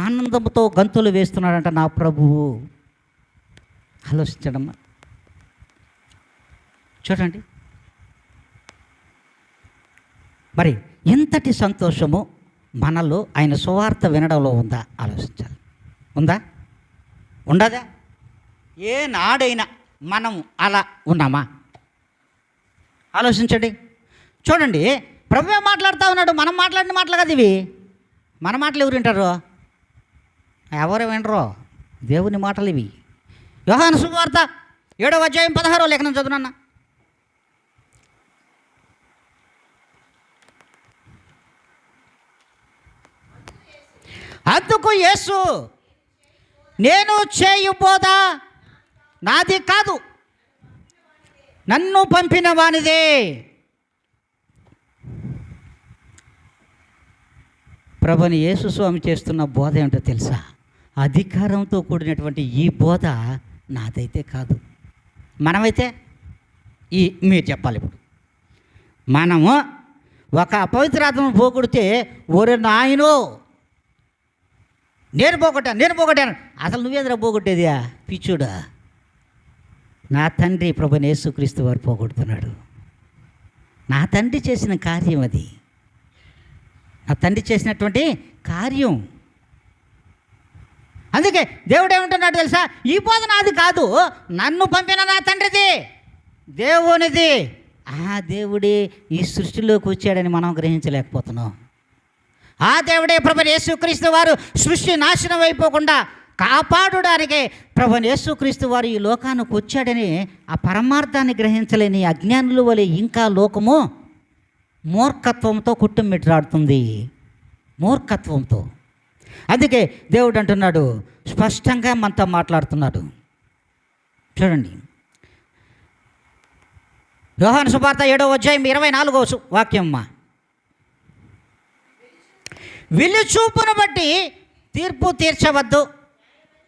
Speaker 1: ఆనందంతో గంతులు వేస్తున్నాడంట నా ప్రభువు. ఆలోచించడమ్మా, చూడండి. మరి ఎంతటి సంతోషము మనలో ఆయన సువార్త వినడంలో ఉందా? ఆలోచించాలి. ఉందా? ఉండదా? ఏ నాడైనా మనం అలా ఉన్నామా? ఆలోచించండి. చూడండి, ప్రభువే మాట్లాడుతూ ఉన్నాడు. మనం మాట్లాడిన మాటలు కదా ఇవి. మన మాటలు ఎవరు వింటారు? ఎవరు వినరు. దేవుని మాటలు ఇవి. యోహాను సువార్త 7వ అధ్యాయం 16వ లేఖనం చదువునన్నా. అందుకు యేసు, నేను చేయు బోధ నాది కాదు, నన్ను పంపిన వానిదే. ప్రభుని యేసు స్వామి చేస్తున్న బోధ ఏమిటో తెలుసా? అధికారంతో కూడినటువంటి ఈ బోధ నాదైతే కాదు. మనమైతే మీరు చెప్పాలి. ఇప్పుడు మనము ఒక అపవిత్రాత్మను పోగొడితే, ఒరే నాయనో నేను పోగొట్టాను. అసలు నువ్వేదిరా పోగొట్టేదియా పిచ్చుడా? నా తండ్రి ప్రభుని యేసుక్రీస్తు వారు పోగొడుతున్నాడు. నా తండ్రి చేసిన కార్యం అది. నా తండ్రి చేసినటువంటి కార్యం. అందుకే దేవుడు ఏమంటున్నాడు తెలుసా? ఈ బోధ నాది కాదు, నన్ను పంపిన నా తండ్రిది, దేవునిది. ఆ దేవుడే ఈ సృష్టిలోకి వచ్చాడని మనం గ్రహించలేకపోతున్నాం. ఆ దేవుడే ప్రభుని యేసుక్రీస్తు వారు సృష్టి నాశనం అయిపోకుండా కాపాడడానికే ప్రభుని యేసుక్రీస్తు వారు ఈ లోకానికి వచ్చాడని ఆ పరమార్థాన్ని గ్రహించలేని అజ్ఞానుల వలె ఇంకా లోకము మూర్ఖత్వంతో కుట్టుమిట్టాడుతుంది. మూర్ఖత్వంతో. అందుకే దేవుడు అంటున్నాడు, స్పష్టంగా మనతో మాట్లాడుతున్నాడు. చూడండి, యోహాను సువార్త 7వ అధ్యాయం 24వ వాక్యమ్మా. విలుచూపును బట్టి తీర్పు తీర్చవద్దు,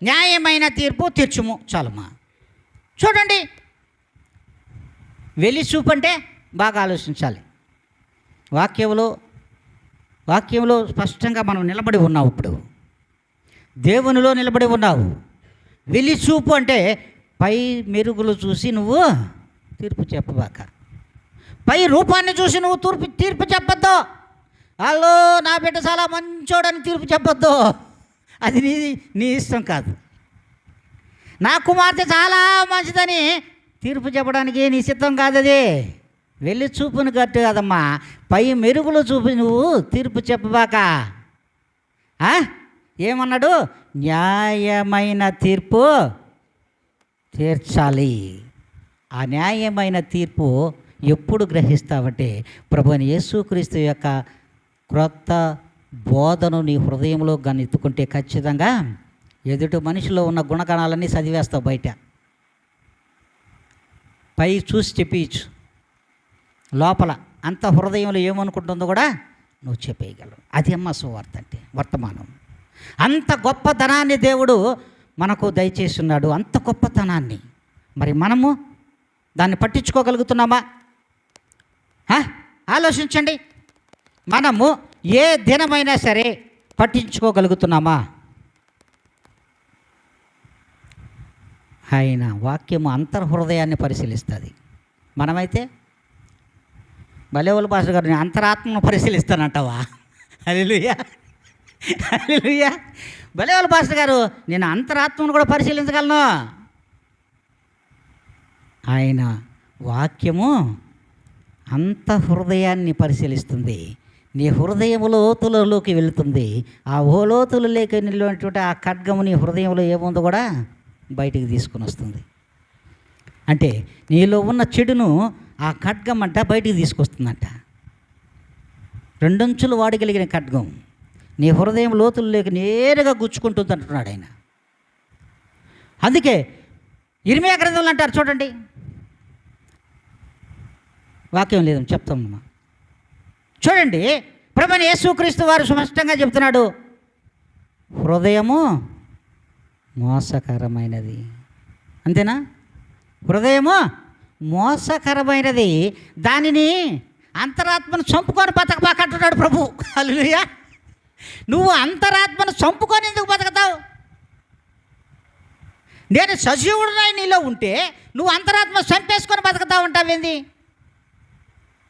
Speaker 1: న్యాయమైన తీర్పు తీర్చుము. చాలమ్మా. చూడండి, వెలిచూపు అంటే బాగా ఆలోచించాలి. వాక్యంలో స్పష్టంగా మనం నిలబడి ఉన్నావు. ఇప్పుడు దేవునిలో నిలబడి ఉన్నావు. వెలిచూపు అంటే పై మెరుగులు చూసి నువ్వు తీర్పు చెప్పబాక. పై రూపాన్ని చూసి నువ్వు తీర్పు చెప్పొద్దు. హలో నా బిడ్డ చాలా మంచోడని తీర్పు చెప్పొద్దు. అది నీ ఇష్టం కాదు. నా కుమార్తె చాలా మంచిదని తీర్పు చెప్పడానికి నీ సిద్ధం కాదు. అది వెళ్ళి చూపును గట్టు కాదమ్మా, పై మెరుగులు చూపి నువ్వు తీర్పు చెప్పబాక. ఏమన్నాడు? న్యాయమైన తీర్పు తీర్చాలి. ఆ న్యాయమైన తీర్పు ఎప్పుడు గ్రహిస్తావంటే, ప్రభువైన యేసుక్రీస్తు యొక్క క్రొత్త బోధను నీ హృదయంలో గనెత్తుకుంటే ఖచ్చితంగా ఎదుటి మనిషిలో ఉన్న గుణగణాలన్నీ చదివేస్తావు. బయట పై చూసి చెప్పిచ్చు, లోపల అంత హృదయంలో ఏమనుకుంటుందో కూడా నువ్వు చెప్పేయగలవు. అది అమ్మ సువార్త అంటే, వర్తమానం. అంత గొప్పతనాన్ని దేవుడు మనకు దయచేస్తున్నాడు. అంత గొప్పతనాన్ని మరి మనము దాన్ని పట్టించుకోగలుగుతున్నామా? ఆలోచించండి. మనము ఏ దినమైనా సరే పట్టించుకోగలుగుతున్నామా? ఆయన వాక్యము అంతర్హృదయాన్ని పరిశీలిస్తుంది. మనమైతే బలేవల భాష గారిని అంతరాత్మను పరిశీలిస్తానంటావా? హల్లెలూయా, హల్లెలూయా. బలేవల భాష గారు, నేను అంతరాత్మను కూడా పరిశీలించగలను. ఆయన వాక్యము అంత హృదయాన్ని పరిశీలిస్తుంది. నీ హృదయం లోతులలోకి వెళుతుంది. ఆ లోతులలోకి వెళ్ళినటువంటి ఆ ఖడ్గము నీ హృదయంలో ఏముందో కూడా బయటికి తీసుకుని వస్తుంది. అంటే నీలో ఉన్న చెడును ఆ ఖడ్గం అంట బయటికి తీసుకొస్తుందంట. రెండంచులు వాడగలిగిన ఖడ్గం నీ హృదయం లోతుల్లోకి నేరుగా గుచ్చుకుంటుంది అంటున్నాడు ఆయన. అందుకే ఇర్మియా గ్రంథంలో అంటారు చూడండి, వాక్యం లేదని చెప్తామమ్మా. చూడండి, ప్రభువైన యేసుక్రీస్తు వారు స్పష్టంగా చెప్తున్నాడు, హృదయము మోసకరమైనది. అంతేనా? హృదయము మోసకరమైనది, దానిని అంతరాత్మను చంపుకొని బతకబాకంటున్నాడు ప్రభు. హల్లెలూయా. నువ్వు అంతరాత్మను చంపుకొని ఎందుకు బతకతావు? నేను సజీవుడునై నీలో ఉంటే నువ్వు అంతరాత్మ చంపేసుకొని బతుకుతావు ఉంటావేంది?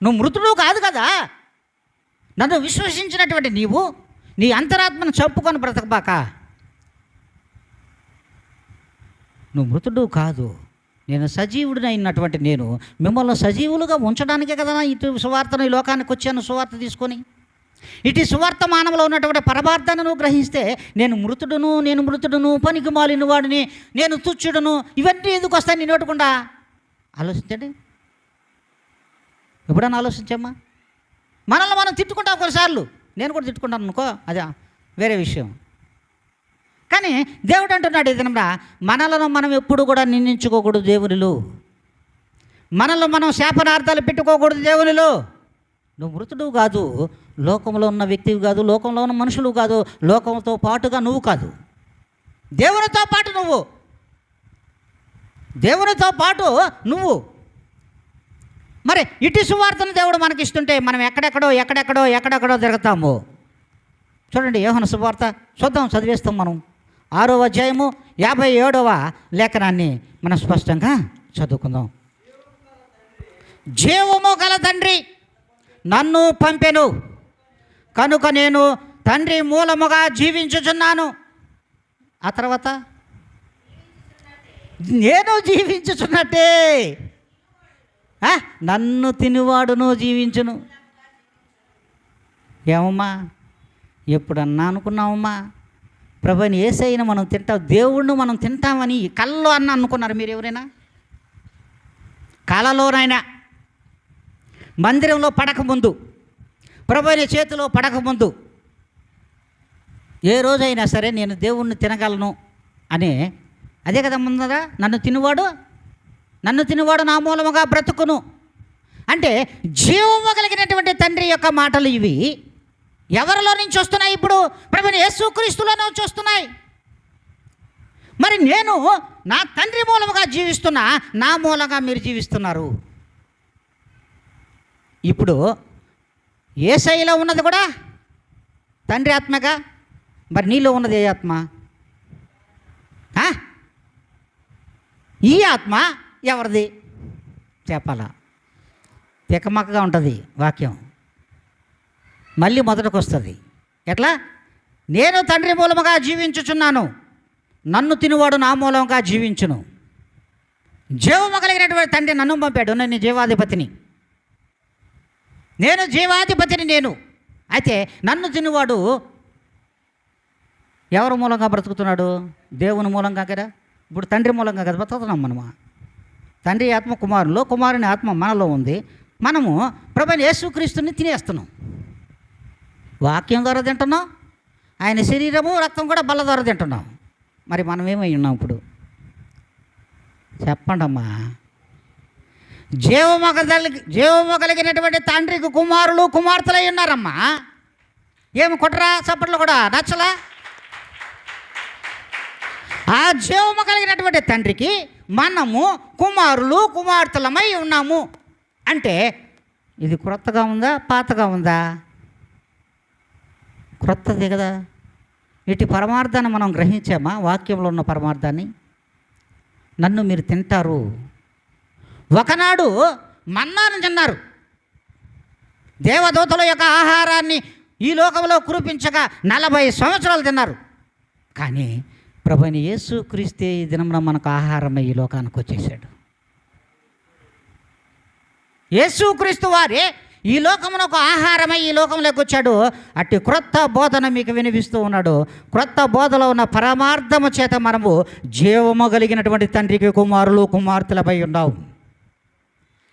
Speaker 1: నువ్వు మృతుడు కాదు కదా. నన్ను విశ్వసించినటువంటి నీవు నీ అంతరాత్మను చంపుకొని బ్రతకబాక. నువ్వు మృతుడు కాదు, నేను సజీవుడిని అయినటువంటి నేను మిమ్మల్ని సజీవులుగా ఉంచడానికే కదా ఇటు సువార్తను ఈ లోకానికి వచ్చాను, సువార్త తీసుకొని. ఇటు సువార్త మానవులో ఉన్నటువంటి పరమార్థాన్ని నువ్వు గ్రహిస్తే నేను మృతుడును పనికి మాలిన వాడిని, నేను తుచ్చుడును, ఇవన్నీ ఎందుకు వస్తాయి నీ నోటకుండా? ఆలోచించండి. ఎప్పుడన్నా ఆలోచించమ్మా? మనల్ని మనం తిట్టుకుంటాం కొన్నిసార్లు, నేను కూడా తిట్టుకుంటాను అనుకో, అదే వేరే విషయం. కానీ దేవుడు అంటున్నాడు ఏదన్నా, మనలను మనం ఎప్పుడు కూడా నిందించుకోకూడదు దేవునిలో, మనల్ని మనం శాపనార్థాలు పెట్టుకోకూడదు దేవునిలో. నువ్వు మృతుడు కాదు, లోకంలో ఉన్న వ్యక్తివి కాదు, లోకంలో ఉన్న మనుషులు కాదు, లోకంతో పాటుగా నువ్వు కాదు, దేవునితో పాటు నువ్వు, దేవునితో పాటు నువ్వు. మరి ఇటు సువార్తను దేవుడు మనకిస్తుంటే మనం ఎక్కడెక్కడో తిరుగుతాము. చూడండి యోహాను సువార్త చూద్దాం, చదివేస్తాం మనం. 6వ అధ్యాయము 57వ లేఖనాన్ని మనం స్పష్టంగా చదువుకుందాం. జీవము గల తండ్రి నన్ను పంపెను కనుక నేను తండ్రి మూలముగా జీవించుచున్నాను. ఆ తర్వాత నేను జీవించుచున్నట్టే నన్ను తినివాడును జీవించును. ఏమమ్మా, ఎప్పుడన్నా అనుకున్నామమ్మా ప్రభుని యేసయ్యను మనం తింటాం, దేవుణ్ణి మనం తింటామని కలలో అనుకున్నారు మీరు ఎవరైనా? కలలోనైనా, మందిరంలో పడకముందు, ప్రభుని చేతిలో పడకముందు ఏ రోజైనా సరే నేను దేవుణ్ణి తినగలను అనే, అదే కదా ముందరా, నన్ను తినువాడు నా మూలముగా బ్రతుకును అంటే జీవము కలిగినటువంటి తండ్రి యొక్క మాటలు ఇవి. ఎవరిలో నుంచి వస్తున్నాయి? ఇప్పుడు ప్రభువైన యేసుక్రీస్తులో నుంచి వస్తున్నాయి. మరి నేను నా తండ్రి మూలముగా జీవిస్తున్నా, నా మూలంగా మీరు జీవిస్తున్నారు. ఇప్పుడు యేసయ్యలో ఉన్నది కూడా తండ్రి ఆత్మగా, మరి నీలో ఉన్నది ఏ ఆత్మ? ఈ ఆత్మ ఎవరిది చెప్పాలా? తికమక్కగా ఉంటుంది వాక్యం, మళ్ళీ మొదటికి వస్తుంది. ఎట్లా? నేను తండ్రి మూలముగా జీవించుచున్నాను, నన్ను తినువాడు నా మూలంగా జీవించును. జీవము కలిగినటువంటి తండ్రి నన్ను పంపాడు, నేను జీవాధిపతిని, నేను. అయితే నన్ను తినువాడు ఎవరి మూలంగా బ్రతుకుతున్నాడు? దేవుని మూలంగా కదా. ఇప్పుడు తండ్రి మూలంగా కదా బ్రతుకుతున్నాం మనము. తండ్రి ఆత్మ కుమారులో, కుమారుని ఆత్మ మనలో ఉంది. మనము ప్రభువైన యేసుక్రీస్తుని తినేస్తున్నాం, వాక్యం ద్వారా తింటున్నాం, ఆయన శరీరము రక్తం కూడా బల్ల ద్వారా తింటున్నాం. మరి మనం ఏమై ఉన్నాం ఇప్పుడు చెప్పండి అమ్మా? జీవము కలిగినటువంటి తండ్రికి కుమారులు కుమార్తెలై ఉన్నారమ్మా. ఏమి కొట్టరా చప్పట్లు కూడా నచ్చలా? ఆ జీవము కలిగినటువంటి తండ్రికి మనము కుమారులు కుమార్తెలమై ఉన్నాము అంటే ఇది క్రొత్తగా ఉందా పాతగా ఉందా? క్రొత్తది కదా. ఇటు పరమార్థాన్ని మనం గ్రహించామా? వాక్యంలో ఉన్న పరమార్థాన్ని. నన్ను మీరు తింటారు. ఒకనాడు మన్నాను తిన్నారు, దేవదూతల యొక్క ఆహారాన్ని ఈ లోకంలో కురిపించగా 40 సంవత్సరాలు తిన్నారు. కానీ ప్రభువైన యేసుక్రీస్తే ఈ దినమున మనకు ఆహారమై ఈ లోకానికి వచ్చేసాడు. యేసుక్రీస్తు వారే ఈ లోకమునకు ఆహారమై ఈ లోకంలోకి వచ్చాడు. అట్టి క్రొత్త బోధన మీకు వినిపిస్తూ ఉన్నాడు. క్రొత్త బోధలో ఉన్న పరమార్థము చేత మనము జీవము కలిగినటువంటి తండ్రికి కుమారులు కుమార్తెలపై ఉన్నాం.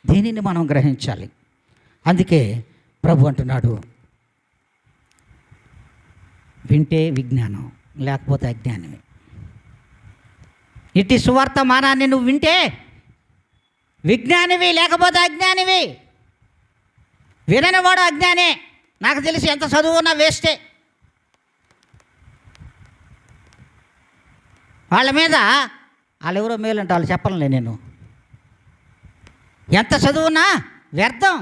Speaker 1: దీనిని మనం గ్రహించాలి. అందుకే ప్రభు అంటున్నాడు, వింటే విజ్ఞానం, లేకపోతే అజ్ఞానమే. ఇట్టి సువార్తమానాన్ని నువ్వు వింటే విజ్ఞానివి, లేకపోతే అజ్ఞానివి. విననివాడు అజ్ఞానే. నాకు తెలిసి ఎంత చదువు ఉన్నా వేస్టే. వాళ్ళ మీద వాళ్ళు ఎవరో మేలంటే వాళ్ళు చెప్పనులే నేను. ఎంత చదువున్నా వ్యర్థం.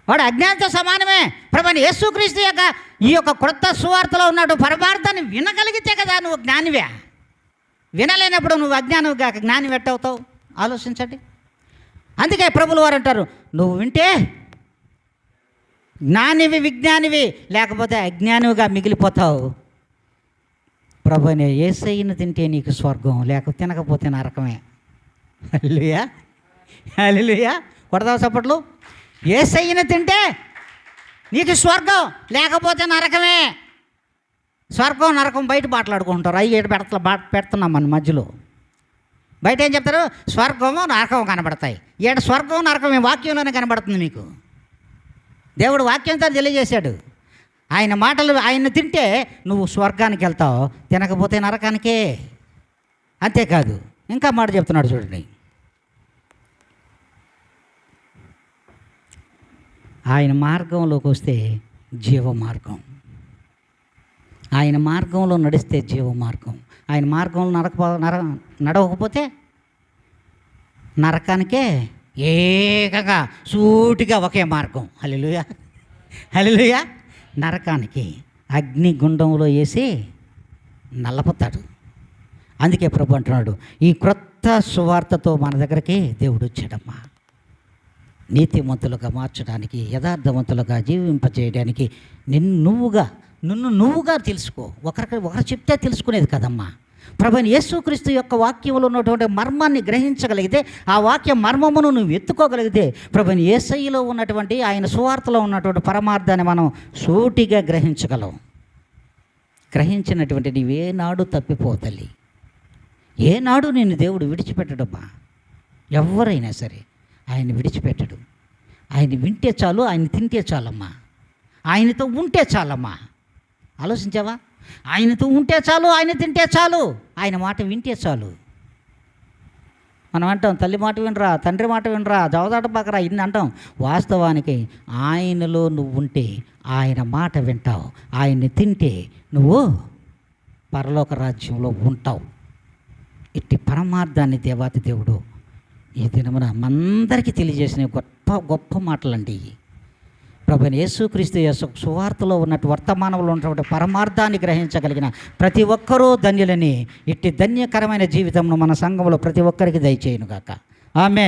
Speaker 1: వాడు అజ్ఞానితో సమానమే. ప్రభువైన యేసుక్రీస్తు యొక్క ఈ యొక్క క్రొత్త సువార్తలో ఉన్నాడు పరమార్థాన్ని వినగలిగితే కదా నువ్వు జ్ఞానివే. వినలేనప్పుడు నువ్వు అజ్ఞానివిగా జ్ఞాని వెట్టవుతావు. ఆలోచించండి. అందుకే ప్రభులు వారు అంటారు, నువ్వు వింటే జ్ఞానివి విజ్ఞానివి, లేకపోతే అజ్ఞానివిగా మిగిలిపోతావు. ప్రభునే యేసయ్యను తింటే నీకు స్వర్గం, లేక తినకపోతే నరకమే. హల్లెలూయా, హల్లెలూయా. కొడదావు చప్పట్లు. యేసయ్యను తింటే నీకు స్వర్గం, లేకపోతే నరకమే. స్వర్గం నరకం బయట మాట్లాడుకుంటారు. అవి పెడుతున్నాం మన మధ్యలో. బయట ఏం చెప్తారు? స్వర్గము నరకం కనబడతాయి. ఏడు స్వర్గం నరకం వాక్యంలోనే కనబడుతుంది మీకు. దేవుడు వాక్యంతో తెలియజేశాడు. ఆయన మాటలు ఆయన తింటే నువ్వు స్వర్గానికి వెళ్తావు, తినకపోతే నరకానికే. అంతేకాదు ఇంకా మాట చెప్తున్నాడు చూడండి. ఆయన మార్గంలోకి వస్తే జీవమార్గం, ఆయన మార్గంలో నడిస్తే జీవమార్గం, ఆయన మార్గంలో నడవకపోతే నరకానికే. ఏకగా సూటిగా ఒకే మార్గం. హల్లెలూయా, హల్లెలూయా. నరకానికి అగ్నిగుండంలో వేసి నల్లపుతాడు. అందుకే ప్రభు అంటున్నాడు, ఈ క్రొత్త సువార్తతో మన దగ్గరికి దేవుడు వచ్చాడమ్మా. నీతిమంతులుగా మార్చడానికి, యథార్థవంతులుగా జీవింపజేయడానికి నిన్ను నువ్వుగా తెలుసుకో. ఒకరు చెప్తే తెలుసుకునేది కదమ్మా. ప్రభువైన యేసుక్రీస్తు యొక్క వాక్యంలో ఉన్నటువంటి మర్మాన్ని గ్రహించగలిగితే, ఆ వాక్య మర్మమును నువ్వు ఎత్తుకోగలిగితే, ప్రభువైన యేసయ్యలో ఉన్నటువంటి ఆయన సువార్తలో ఉన్నటువంటి పరమార్థాన్ని మనం సూటిగా గ్రహించగలం. గ్రహించినటువంటి నీవేనాడు తప్పిపోతల్లి. ఏనాడు నిన్ను దేవుడు విడిచిపెట్టడమ్మా. ఎవరైనా సరే ఆయన విడిచిపెట్టడు. ఆయన వింటే చాలు, ఆయన తింటే చాలమ్మా. ఆయనతో ఉంటే చాలమ్మా. ఆలోచించావా? ఆయనతో ఉంటే చాలు, ఆయన తింటే చాలు, ఆయన మాట వింటే చాలు. మనం అంటాం తల్లి మాట వినరా, తండ్రి మాట వినరా, జవదాట పక్కరా, ఇన్ని అంటాం. వాస్తవానికి ఆయనలో నువ్వు ఉంటే ఆయన మాట వింటావు, ఆయన్ని తింటే నువ్వు పరలోక రాజ్యంలో ఉంటావు. ఇట్టి పరమార్థాన్ని దేవాతి దేవుడు ఈ దినమున మనందరికీ తెలియజేసిన గొప్ప గొప్ప మాటలండి. ప్రభువైన యేసుక్రీస్తు సువార్తలో ఉన్నట్టు వర్తమానంలో ఉన్నటువంటి పరమార్థాన్ని గ్రహించగలిగిన ప్రతి ఒక్కరూ ధన్యులని. ఇట్టి ధన్యకరమైన జీవితంను మన సంఘంలో ప్రతి ఒక్కరికి దయచేయునుగాక. ఆమేన్.